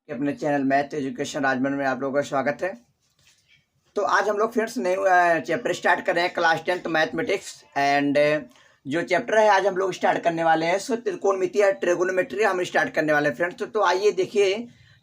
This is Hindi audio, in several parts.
कि अपने चैनल मैथ एजुकेशन राजमंड्री में आप लोगों का स्वागत है। तो आज हम लोग फ्रेंड्स नए चैप्टर स्टार्ट कर रहे हैं, क्लास 10th मैथमेटिक्स। एंड जो चैप्टर है आज हम लोग स्टार्ट करने वाले हैं सो त्रिकोणमिति या ट्रिगोनोमेट्री हम स्टार्ट करने वाले हैं फ्रेंड्स। तो आइए देखिए,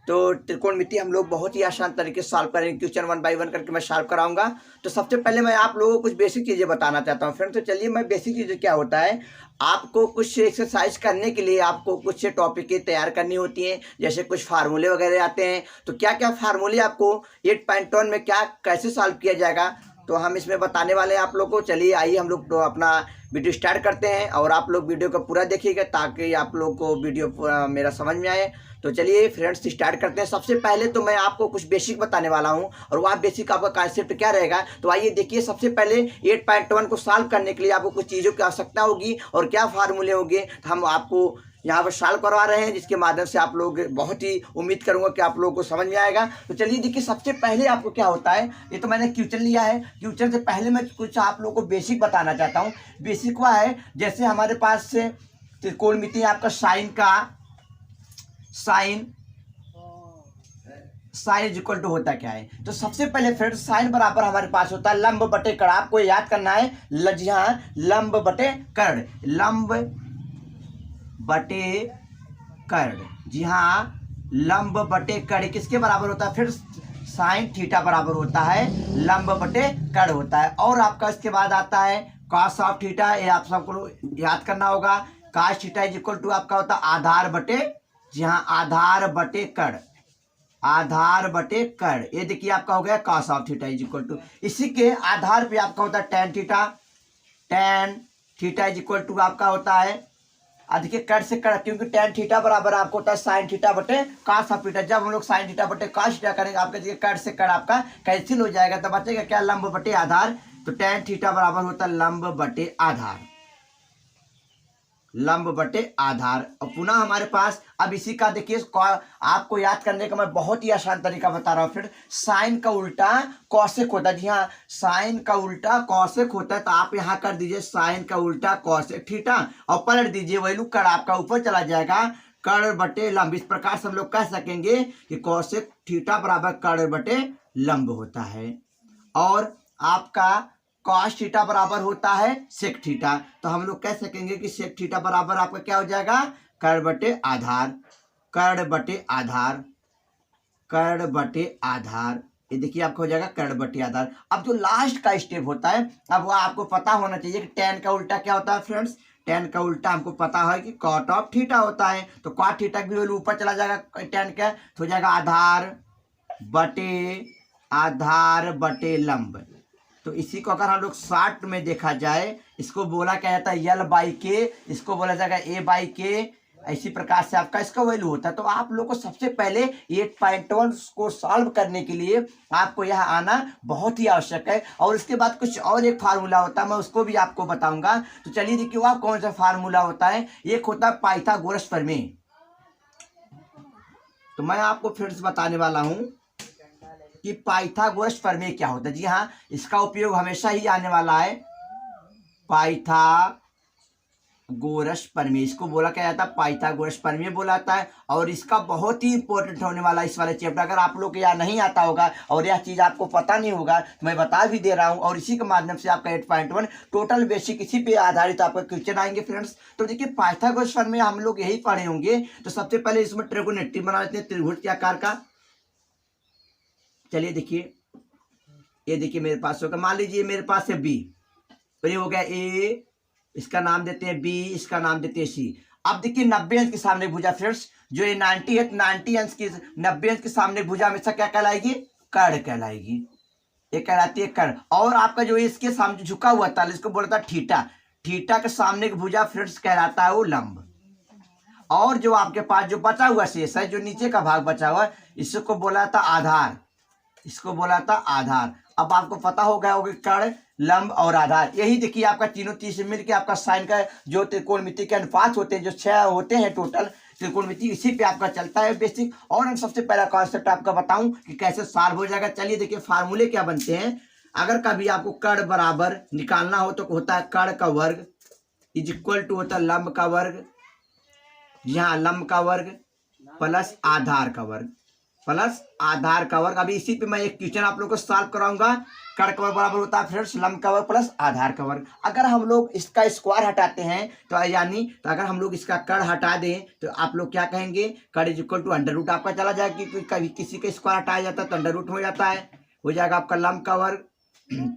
तो त्रिकोणमिति हम लोग बहुत ही आसान तरीके से सॉल्व करेंगे। क्वेश्चन 1 बाय 1 करके मैं सॉल्व कराऊंगा। तो सबसे पहले मैं आप लोगों को कुछ बेसिक चीज़ें बताना चाहता हूँ फ्रेंड्स। तो चलिए, मैं बेसिक चीज़ें क्या होता है, आपको कुछ एक्सरसाइज करने के लिए आपको कुछ टॉपिक तैयार करनी होती हैं। जैसे कुछ फार्मूले वगैरह आते हैं, तो क्या क्या फार्मूले आपको 8.1 में क्या कैसे सॉल्व किया जाएगा, तो हम इसमें बताने वाले हैं आप लोग को। चलिए आइए हम लोग तो अपना वीडियो स्टार्ट करते हैं और आप लोग वीडियो को पूरा देखिएगा ताकि आप लोग को वीडियो पूरा मेरा समझ में आए। तो चलिए फ्रेंड्स स्टार्ट करते हैं। सबसे पहले तो मैं आपको कुछ बेसिक बताने वाला हूं और वह बेसिक आपका कॉन्सेप्ट क्या रहेगा। तो आइए देखिए, सबसे पहले 8.1 को सॉल्व करने के लिए आपको कुछ चीज़ों की आवश्यकता होगी और क्या फार्मूले होंगे, तो हम आपको यहाँ पर सॉल्व करवा रहे हैं, जिसके माध्यम से आप लोग बहुत ही उम्मीद करूंगा कि आप लोगों को समझ में आएगा। तो चलिए देखिए, सबसे पहले आपको क्या होता है, ये तो मैंने क्वेश्चन लिया है। क्वेश्चन से पहले मैं कुछ आप लोगों को बेसिक बताना चाहता हूँ। बेसिक वह है, जैसे हमारे पास से त्रिकोणमिति आपका साइन इज इक्वल टू होता क्या है। तो सबसे पहले फिर साइन बराबर हमारे पास होता है लंब बटे कर्ण। आपको याद करना है लंब बटे कर्ण, लंब बटे कर्ण। जी हाँ, लंब बटे कर्ण किसके बराबर होता है, फिर साइन थीटा बराबर होता है लंब बटे कर्ण होता है। और आपका इसके बाद आता है कॉस ऑफ थीटा, ये आप सबको याद करना होगा। Cos theta is equal to आपका होता है आधार बटे, जी हाँ, आधार बटे कर्ण, आधार बटे कर्ण। ये देखिए आपका हो गया cos of theta is equal to, इसी के आधार पे आपका होता है tan theta. Tan theta is equal to आपका होता है, देखिए कर्ण से कर्ण, क्योंकि टेन थीटा बराबर आपको होता है साइन थीटा बटे कॉस ऑफ थीटा। जब हम लोग साइन थीटा बटे कॉस थीटा करेंगे, आपका देखिए कर्ण से कर्ण आपका कैंसिल हो जाएगा, तो बचेगा क्या, लंब बटे आधार। तो टेन थीटा बराबर होता है लंब बटे आधार, लंब बटे आधार। और पुनः हमारे पास अब इसी का देखिए, आपको याद करने का मैं बहुत ही आसान तरीका बता रहा हूँ। फिर साइन का उल्टा कौशिक होता है, जी हाँ, साइन का उल्टा कौशिक होता है। तो आप यहाँ कर दीजिए साइन का उल्टा कौशिक थीटा और पलट दीजिए, वैल्यू कर्ण आपका ऊपर चला जाएगा, कर्ण बटे लंब। इस प्रकार से हम लोग कह सकेंगे कि कौशिक थीटा बराबर कर्ण बटे लंब होता है। और आपका कॉस थीटा बराबर होता है सेक थीटा, तो हम लोग कह सकेंगे कि सेक थीटा बराबर आपका क्या हो जाएगा, कर्ण बटे आधार, कर्ण बटे आधार, कर्ण बटे आधार। ये देखिए आपका हो जाएगा कर्ण बटे आधार। अब जो लास्ट का स्टेप होता है, अब वो आपको पता होना चाहिए कि टेन का उल्टा क्या होता है फ्रेंड्स। टेन का उल्टा हमको पता है कि कॉट ऑफ थीटा होता है। तो कॉट थीटा की वैल्यू ऊपर चला जाएगा टेन का, तो हो जाएगा आधार बटे लंब। तो इसी को अगर हम लोग शॉर्ट में देखा जाए, इसको बोला क्या जाता है यल बाई के, इसको बोला जाएगा ए बाई के। इसी प्रकार से आपका इसका वैल्यू होता है। तो आप लोग को सबसे पहले 8.1 को सॉल्व करने के लिए आपको यहाँ आना बहुत ही आवश्यक है। और इसके बाद कुछ और एक फार्मूला होता है, मैं उसको भी आपको बताऊंगा। तो चलिए देखिए वह कौन सा फार्मूला होता है। एक होता है पाइथागोरस प्रमेय। तो मैं आपको फिर से बताने वाला हूँ कि पाइथागोरस प्रमेय क्या होता है। जी हाँ, इसका उपयोग हमेशा ही आने वाला है, पाइथागोरस प्रमेय। इसको बोला क्या जाता है, पाइथागोरस प्रमेय बोला जाता है। और इसका बहुत ही इंपॉर्टेंट होने वाला है इस वाले चैप्टर। अगर आप लोग को यह नहीं आता होगा और यह चीज़ आपको पता नहीं होगा, तो मैं बता भी दे रहा हूँ। और इसी के माध्यम से आपका 8.1 टोटल बेसिक इसी पे आधारित आपका क्वेश्चन आएंगे फ्रेंड्स। तो देखिए पाइथागोरस प्रमेय हम लोग यही पढ़े होंगे। तो सबसे पहले इसमें ट्रिगोनोमेट्री बना लेते हैं, त्रिभुज के आकार का। चलिए देखिए, ये देखिए मेरे पास होगा, मान लीजिए मेरे पास है बी, तो ये हो गया ए, इसका नाम देते हैं बी, इसका नाम देते हैं सी। अब देखिए 90 अंश के सामने भुजा फ्रेंड्स, जो ये 90 है, 90 अंश की 90 अंश के सामने भुजा हमेशा क्या कहलाएगी, कर्ण कहलाएगी, ये कहलाती है कर्ण। और आपका जो इसके सामने झुका हुआ था, इसको बोलता है थीटा। थीटा के सामने की भुजा फ्रेंड्स कहलाता है वो लंब। और जो आपके पास जो बचा हुआ शेष है, जो नीचे का भाग बचा हुआ है, इसको बोला था आधार, इसको बोला था आधार। अब आपको पता हो गया होगा कर्ण, लंब और आधार। यही देखिए आपका तीनों चीज से मिलकर आपका साइन का जो त्रिकोणमिति के अनुपात होते हैं, जो 6 होते हैं टोटल त्रिकोणमिति, इसी पे आपका चलता है बेसिक। और हम सबसे पहला कॉन्सेप्ट आपका बताऊं कि कैसे सॉल्व हो जाएगा। चलिए देखिए फार्मूले क्या बनते हैं। अगर कभी आपको कर्ण बराबर निकालना हो तो होता है कर्ण का वर्ग इज इक्वल टू होता है लंब का वर्ग, यहाँ लंब का वर्ग प्लस आधार का वर्ग। प्लस आधार का वर्ग। अभी इसी पे मैं एक क्वेश्चन आप लोग को सॉल्व कराऊंगा। कड़ का वर्ग बराबर होता है फ्रेंड्स लंब का वर्ग प्लस आधार का वर्ग। अगर हम लोग इसका स्क्वायर हटाते हैं तो यानी तो अगर हम लोग इसका कड़ हटा दें तो आप लोग क्या कहेंगे, कड़ is equal to under root आपका चला जाएगा, क्योंकि कभी किसी का स्क्वायर हटाया जाता है तो अंडर रूट हो जाता है, हो जाएगा आपका लंब का वर्ग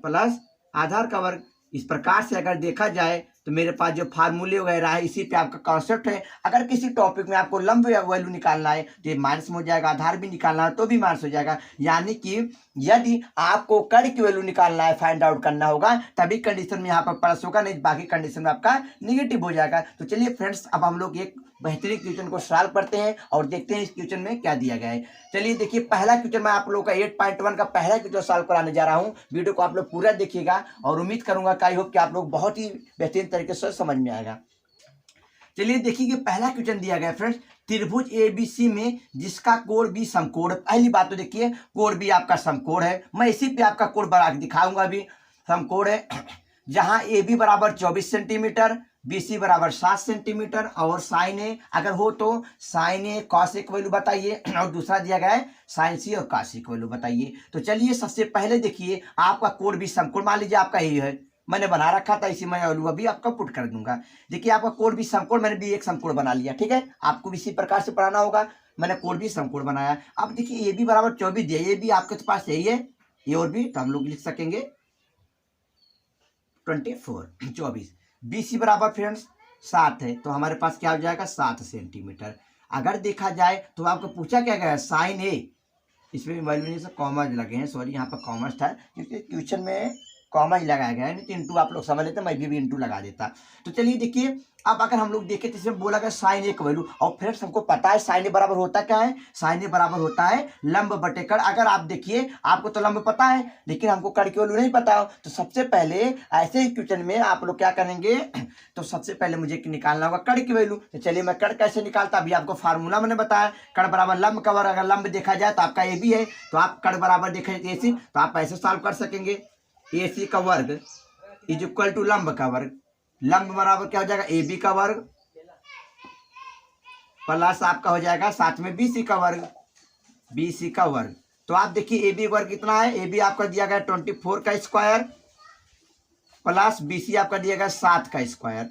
प्लस आधार का वर्ग। इस प्रकार से अगर देखा जाए तो मेरे पास जो फार्मूले वगैरह है इसी पे आपका कॉन्सेप्ट है। अगर किसी टॉपिक में आपको लंब वैल्यू निकालना है तो ये माइनस में हो जाएगा, आधार भी निकालना है तो भी माइनस हो जाएगा। यानी कि यदि आपको कड़ की वैल्यू निकालना है, फाइंड आउट करना होगा, तभी कंडीशन में यहाँ पर प्लस होगा, नहीं बाकी कंडीशन में आपका निगेटिव हो जाएगा। तो चलिए फ्रेंड्स अब हम लोग एक बेहतरीन क्वेश्चन को सॉल्व करते हैं और देखते हैं इस क्वेश्चन में क्या दिया गया है। चलिए देखिए पहला क्वेश्चन मैं आप लोगों का 8.1 का पहला क्वेश्चन सॉल्व कराने जा रहा हूँ। वीडियो को आप लोग पूरा देखिएगा और उम्मीद करूंगा कि आई होप कि आप लोग बहुत ही बेहतरीन तरीके से समझ में आएगा। चलिए देखिए कि पहला क्वेश्चन दिया गया फ्रेंड्स, त्रिभुज एबीसी में जिसका कोण बी समकोण है। पहली बात तो देखिए कोण बी आपका समकोण है, मैं इसी पे आपका कोण बना के दिखाऊंगा। अभी समकोण है जहां ए बी बराबर 24 सेंटीमीटर, बी सी बराबर 7 सेंटीमीटर और साइन ए अगर हो तो साइन ए कॉस ए की वैल्यू बताइए, और दूसरा दिया गया है साइन सी और कॉस ए की वैल्यू बताइए। तो चलिए सबसे पहले देखिए आपका कोण बी समकोण मान लीजिए आपका यही है, मैंने बना रखा था इसी में वैल्यू अभी आपका पुट कर दूंगा। देखिए आपका कोण बी समकोण, मैंने भी एक समकोण बना लिया, ठीक है, आपको भी इसी प्रकार से पढ़ाना होगा। मैंने कोण बी समकोण बनाया। अब देखिए ए बी बराबर 24 दिया, ये भी आपके पास यही है, ये और भी तो हम लोग लिख सकेंगे 24। बी सी बराबर फ्रेंड्स 7 है, तो हमारे पास क्या हो जाएगा 7 सेंटीमीटर। अगर देखा जाए तो आपको पूछा क्या गया साइन ए, इसमें वैल्यू नहीं से कॉमा लगे हैं, सॉरी यहाँ पर कॉमर्स था क्योंकि क्वेश्चन में कॉमा ही लगाया गया है, नहीं तो इंटू आप लोग समझ लेते, मैं भी इंटू लगा देता। तो चलिए देखिए अब अगर हम लोग देखें तो इसमें बोला गया साइन ए का वैल्यू, और फ्रेंड्स हमको पता है साइन ए बराबर होता क्या है, साइन ए बराबर होता है लंब बटे कड़। अगर आप देखिए आपको तो लंब पता है लेकिन हमको कड़ की वैल्यू नहीं पता हो, तो सबसे पहले ऐसे ही क्वेश्चन में आप लोग क्या करेंगे, तो सबसे पहले मुझे निकालना होगा कड़ की वैल्यू। तो चलिए मैं कड़ कैसे निकालता, अभी आपको फार्मूला मैंने बताया, कड़ बराबर लंब का वर्ग। अगर लंब देखा जाए तो आपका ए बी है, तो आप कड़ बराबर देखें ए सी, तो आप ऐसे सॉल्व कर सकेंगे, ए सी का वर्ग इज इक्वल टू लंब का वर्ग। लंब बराबर क्या हो जाएगा ए बी का वर्ग प्लस आपका हो जाएगा साथ में बी सी का वर्ग, बी सी का वर्ग। तो आप देखिए ए बी वर्ग कितना है, ए बी आपका दिया गया 24 का स्क्वायर प्लस बी सी आपका दिया गया 7 का स्क्वायर।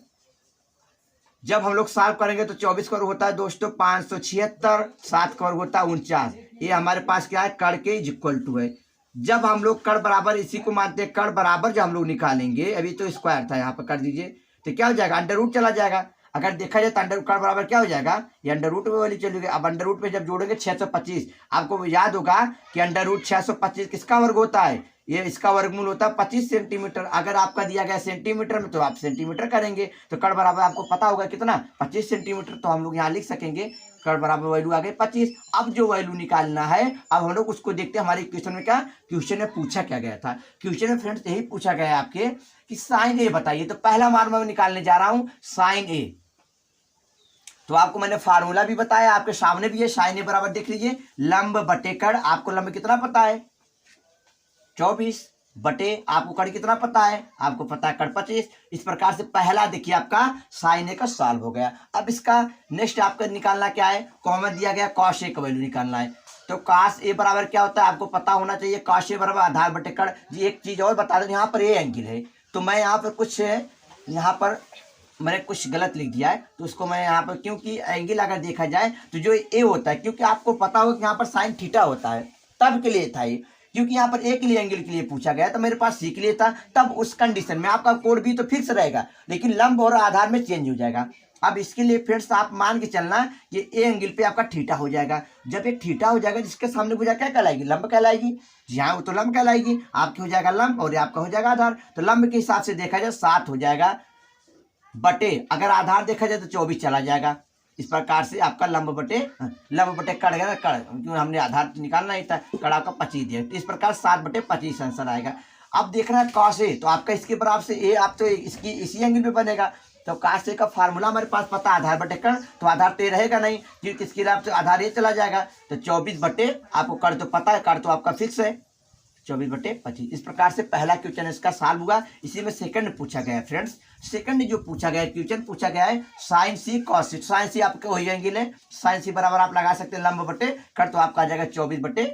जब हम लोग सॉल्व करेंगे तो 24 का वर्ग होता है दोस्तों 576, 7 का वर्ग होता है 49। ये हमारे पास क्या है कड़ के इज इक्वल टू है। जब हम लोग कड़ बराबर इसी को मानते हैं, कड़ बराबर जब हम लोग निकालेंगे, अभी तो स्क्वायर था यहाँ पर कर दीजिए, तो क्या हो जाएगा अंडर रूट चला जाएगा। अगर देखा जाए तो अंडर रूट कड़ बराबर क्या हो जाएगा, ये अंडर रूट में वाली चलेगी। अब अंडर रूट में जब जोड़ेंगे 625, आपको याद होगा कि अंडर रूट 625 किसका वर्ग होता है, ये इसका वर्गमूल होता है 25 सेंटीमीटर। अगर आपका दिया गया सेंटीमीटर में तो आप सेंटीमीटर करेंगे, तो कड़ बराबर आपको पता होगा कितना 25 सेंटीमीटर, तो हम लोग यहाँ लिख सकेंगे कड़ बराबर वैल्यू आ गई 25। अब जो वैल्यू निकालना है अब हम लोग उसको देखते हैं हमारे क्वेश्चन में क्या क्वेश्चन में पूछा क्या गया था। क्वेश्चन में फ्रेंड्स यही पूछा गया है आपके कि साइन ए बताइए। तो पहला मान मैं निकालने जा रहा हूं साइन ए। तो आपको मैंने फार्मूला भी बताया, आपके सामने भी है, साइन ए बराबर देख लीजिए लंब बटे कड़। आपको लंब कितना पता है 24 बटे आपको कड़ कितना पता है, आपको पता है कड़ 25। इस प्रकार से पहला देखिए आपका साइन ए का सॉल्व हो गया। अब इसका नेक्स्ट आपका निकालना क्या है, कॉमन दिया गया कॉस ए का वैल्यू निकालना है। तो कॉस ए बराबर क्या होता है आपको पता होना चाहिए, कॉस ए बराबर आधार बटे कड़। जी एक चीज और बता दें, यहाँ पर ए एंगल है, तो मैं यहाँ पर कुछ यहाँ पर मैंने कुछ गलत लिख दिया है, तो उसको मैं यहाँ पर, क्योंकि एंगल अगर देखा जाए तो जो ए होता है, क्योंकि आपको पता होगा कि यहाँ पर साइन थीटा होता है, तब के लिए था ये, क्योंकि यहाँ पर ए के लिए एंगल के लिए पूछा गया तो मेरे पास सी के लिए था, तब उस कंडीशन में आपका कोण भी तो फिक्स रहेगा, लेकिन लंब और आधार में चेंज हो जाएगा। अब इसके लिए फ्रेंड्स आप मान के चलना ये ए एंगल पे आपका थीटा हो जाएगा। जब ये थीटा हो जाएगा जिसके सामने भुजा क्या कहलाएगी, लंब कहलाएगी। जी हाँ, वो तो लंब कहलाएगी, आपकी हो जाएगा लंब और आपका हो जाएगा आधार। तो लंब के हिसाब से देखा जाए 7 हो जाएगा बटे, अगर आधार देखा जाए तो 24 चला जाएगा। इस प्रकार से आपका लंब बटे कड़ है ना, कड़ क्यों हमने आधार निकालना ही था, कड़ा का 25 दिया, तो इस प्रकार 7 बटे 25 आंसर आएगा। अब देखना है कॉस ए, तो आपका इसके बराबर से ए आप तो इसकी इसी एंगल पे बनेगा। तो कॉस ए का फार्मूला हमारे पास पता आधार बटे कड़, तो आधार तो रहेगा नहीं, क्योंकि इसके लिए आप आधार ये चला जाएगा। तो 24 बटे आपको कड़ तो पता है, कड़ तो आपका फिक्स है, 24/25। इस प्रकार से पहला क्वेश्चन इसका सॉल्व हुआ। इसी में सेकंड पूछा गया है फ्रेंड्स। सेकंड जो पूछा गया है क्वेश्चन पूछा गया है साइन सी कॉस सी। साइन सी आपके हो जाएंगे ले, साइन सी बराबर आप लगा सकते हैं लंब बटे कट, तो आपका आ जाएगा 24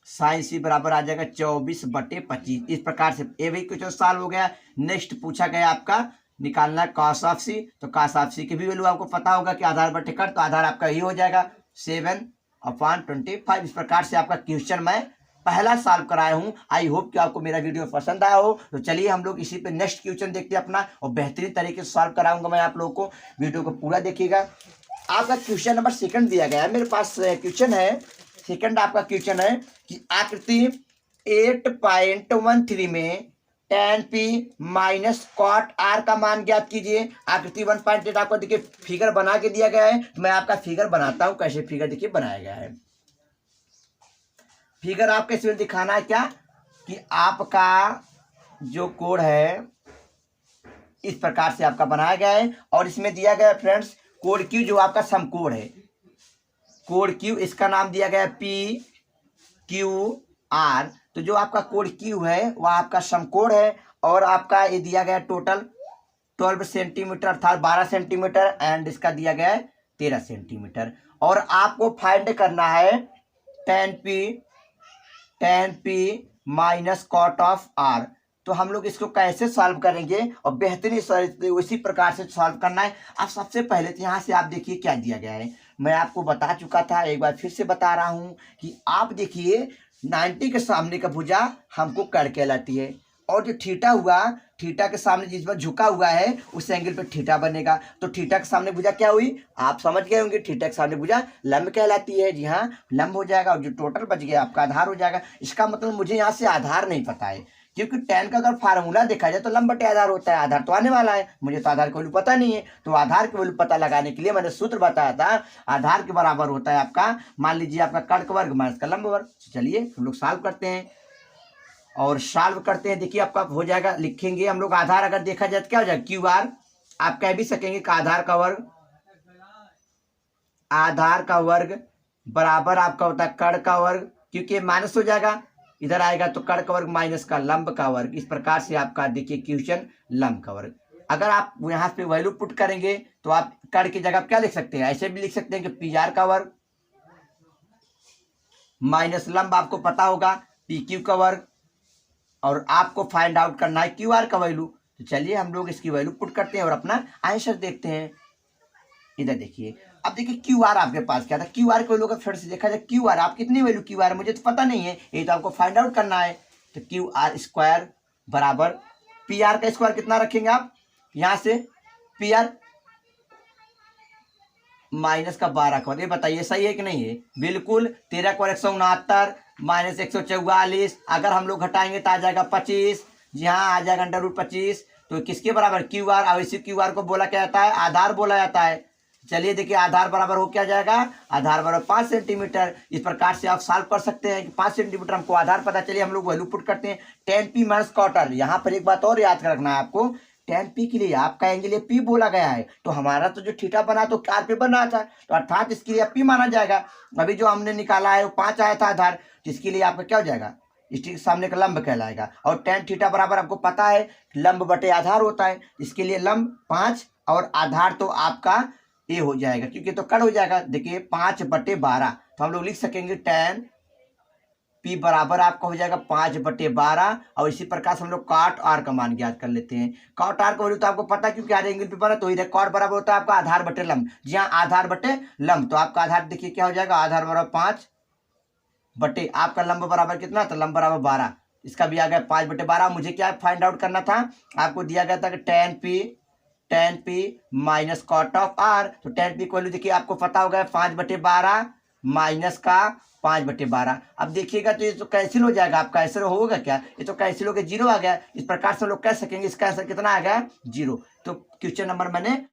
साइन सी बराबर आ जाएगा 24/25। इस प्रकार से ये भी क्वेश्चन सॉल्व हो गया। नेक्स्ट पूछा गया आपका निकालना कॉस ऑफ सी, तो कॉस ऑफ सी की भी वैल्यू आपको पता होगा कि आधार बटे कट, तो आधार आपका ये हो जाएगा 7/25। इस प्रकार से आपका क्वेश्चन मैं पहला सॉल्व कराया हूं। आई होप कि आपको मेरा वीडियो पसंद आया हो। तो चलिए हम लोग इसी पे नेक्स्ट क्वेश्चन देखते हैं अपना, और बेहतरीन तरीके से सॉल्व कराऊंगा मैं आप लोगों को। वीडियो को पूरा देखिएगा। आपका क्वेश्चन नंबर सेकंड दिया गया है मेरे पास। क्वेश्चन है सेकंड, आपका क्वेश्चन है कि आकृति 8.13 में tan p minus cot r का मान ज्ञात कीजिए। आकृति 1.8 आपको देखिए फिगर बना के दिया गया है, तो मैं आपका फिगर बनाता हूं। कैसे फिगर देखिए बनाया गया है। फिगर आपके इसमें दिखाना है क्या कि आपका जो कोड है इस प्रकार से आपका बनाया गया है, और इसमें दिया गया है फ्रेंड्स कोड क्यू, जो आपका समकोण है। कोड क्यू इसका नाम दिया गया है PQR। तो जो आपका कोड क्यू है वह आपका समकोण है, और आपका ये दिया गया टोटल 12 सेंटीमीटर अर्थात 12 सेंटीमीटर, एंड इसका दिया गया है 13 सेंटीमीटर। और आपको फाइंड करना है tan p minus cot of r। तो हम लोग इसको कैसे सॉल्व करेंगे और बेहतरीन उसी प्रकार से सॉल्व करना है। अब सबसे पहले तो यहाँ से आप देखिए क्या दिया गया है। मैं आपको बता चुका था, एक बार फिर से बता रहा हूँ कि आप देखिए 90 के सामने का भुजा हमको कड़ कहलाती है, और जो थीटा हुआ, थीटा के सामने जिस पर झुका हुआ है उस एंगल पे थीटा बनेगा। तो थीटा के सामने भुजा क्या हुई आप समझ गए होंगे, थीटा के सामने भुजा लंब कहलाती है। जी हाँ, लंब हो जाएगा, और जो टोटल बच गया आपका आधार हो जाएगा। इसका मतलब मुझे यहाँ से आधार नहीं पता है, क्योंकि tan का अगर फार्मूला देखा जाए तो लंब बटे आधार होता है। आधार तो आने वाला है, मुझे तो आधार की वैल्यू पता नहीं है। तो आधार की वैल्यू पता लगाने के लिए मैंने सूत्र बताया था, आधार के बराबर होता है आपका, मान लीजिए आपका कर्ण का वर्ग माइनस का लंब वर्ग। चलिए हम लोग सॉल्व करते हैं, और सॉल्व करते हैं। देखिए आपका हो जाएगा, लिखेंगे हम लोग आधार अगर देखा जाए तो क्या हो जाएगा QR। आप कह भी सकेंगे कि आधार का वर्ग बराबर आपका होता है कर्ण का वर्ग, क्योंकि माइनस हो जाएगा इधर आएगा, तो कर्ण का वर्ग माइनस का लंब का वर्ग। इस प्रकार से आपका देखिए क्वेश्चन लंब का वर्ग। अगर आप यहाँ पे वैल्यू पुट करेंगे तो आप कर्ण की जगह क्या लिख सकते हैं, ऐसे भी लिख सकते हैं कि PR का वर्ग माइनस लंब आपको पता होगा PQ का वर्ग, और आपको फाइंड आउट करना है QR का वैल्यू। तो चलिए हम लोग इसकी वैल्यू पुट करते हैं और अपना आंसर देखते हैं। इधर देखिए, अब देखिए QR आपके पास क्या था। QR की वैल्यू का फिर से देखा जाए, QR आप कितनी वैल्यू QR मुझे तो पता नहीं है, ये तो आपको फाइंड आउट करना है। तो QR स्क्वायर बराबर PR का स्क्वायर कितना रखेंगे आप यहाँ से, PR माइनस का 12 का, ये बताइए सही है कि नहीं है। बिल्कुल, 13 का 169 माइनस 144, अगर हम लोग घटाएंगे तो आ जाएगा 25। जी हाँ, आ जाएगा √25। तो किसके बराबर QR, और इसी QR को बोला क्या जाता है, आधार बोला जाता है। चलिए देखिए आधार बराबर हो क्या जाएगा, आधार बराबर 5 सेंटीमीटर। इस प्रकार से आप सॉल्व कर सकते हैं कि 5 सेंटीमीटर हमको आधार पता। चलिए हम लोग वैल्यू पुट करते हैं। tan p minus cot r। यहाँ पर एक बात और याद रखना है आपको, tan p के लिए आपका एंगल ये P बोला गया है, तो हमारा तो जो थीटा बना तो R पे बना था, तो अर्थात इसके लिए P माना जाएगा। अभी जो हमने निकाला है वो 5 आया था आधार, जिसके लिए आपका क्या हो जाएगा, इसके सामने का लंब कहलाएगा। और tan थीटा बराबर आपको पता है लंब बटे आधार होता है, इसके लिए लंब 5 और आधार तो आपका ये हो जाएगा, क्योंकि तो कट हो जाएगा। देखिए 5/12, तो हम लोग लिख सकेंगे tan p बराबर आपका हो जाएगा 5/12। और इसी प्रकार से हम लोग cot r का मान ज्ञात कर लेते हैं। cot r का वैल्यू तो आपको पता है, क्योंकि एंगल पे बना, तो इधर cot बराबर होता है आपका आधार बटे लंब। जी हाँ, आधार बटे लंब, तो आपका आधार देखिए क्या हो जाएगा, आधार बराबर 5 बटे आपका लंब बराबर कितना, तो लंब बराबर 12, इसका भी आ गया 5/12। मुझे क्या फाइंड आउट करना था, आपको दिया गया था कि tan p minus cot of r। तो tan p की वैल्यू देखिए आपको पता होगा 5/12 माइनस का 5/12। अब देखिएगा तो ये तो कैंसिल हो जाएगा, आपका आंसर होगा क्या, ये तो कैंसिल हो गया, 0 आ गया। इस प्रकार से लोग कह सकेंगे इसका आंसर कितना आ गया, 0। तो क्वेश्चन नंबर मैंने